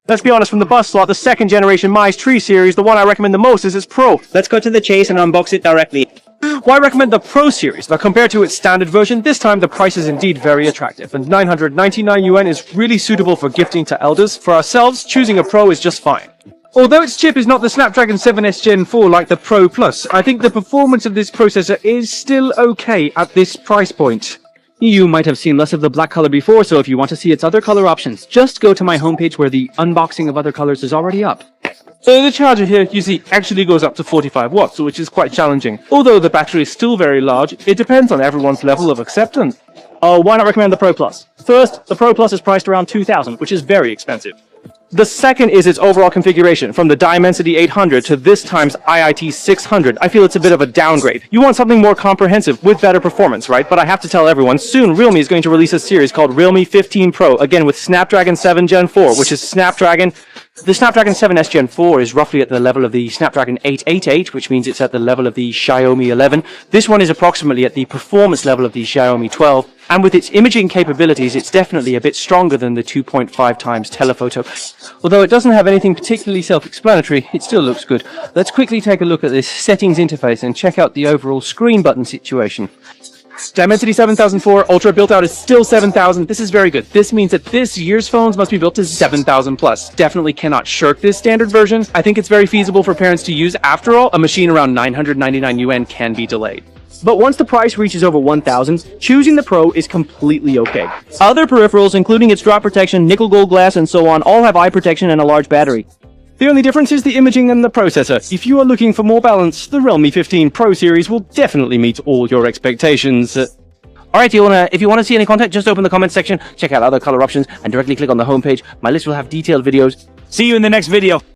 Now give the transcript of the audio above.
Let's be honest, from the bus slot, the second generation Mice Tree series, the one I recommend the most is its Pro. Let's go to the chase and unbox it directly. Why recommend the Pro series? Now, compared to its standard version, this time the price is indeed very attractive, and 999 yuan is really suitable for gifting to elders. For ourselves, choosing a Pro is just fine. Although its chip is not the Snapdragon 7S Gen 4 like the Pro Plus, I think the performance of this processor is still okay at this price point. You might have seen less of the black color before, so if you want to see its other color options, just go to my homepage where the unboxing of other colors is already up. So the charger here, you see, actually goes up to 45 watts, which is quite challenging. Although the battery is still very large, it depends on everyone's level of acceptance. Oh, why not recommend the Pro Plus? First, the Pro Plus is priced around 2,000, which is very expensive. The second is its overall configuration, from the Dimensity 800 to this time's IIT 600. I feel it's a bit of a downgrade. You want something more comprehensive with better performance, right? But I have to tell everyone, soon Realme is going to release a series called Realme 15 Pro, again with Snapdragon 7 Gen 4, which is the Snapdragon 7S Gen 4 is roughly at the level of the Snapdragon 888, which means it's at the level of the Xiaomi 11. This one is approximately at the performance level of the Xiaomi 12. And with its imaging capabilities, it's definitely a bit stronger than the 2.5 times telephoto. Although it doesn't have anything particularly self-explanatory, it still looks good. Let's quickly take a look at this settings interface and check out the overall screen button situation. Dimensity 7004 Ultra built out is still 7000. This is very good. This means that this year's phones must be built to 7000 plus. Definitely cannot shirk this standard version. I think it's very feasible for parents to use. After all, a machine around 999 yuan can be delayed. But once the price reaches over 1,000, choosing the Pro is completely okay. Other peripherals, including its drop protection, nickel gold glass, and so on, all have eye protection and a large battery. The only difference is the imaging and the processor. If you are looking for more balance, the Realme 15 Pro series will definitely meet all your expectations. Alright, if you want to see any content, just open the comments section, check out other color options, and directly click on the homepage. My list will have detailed videos. See you in the next video.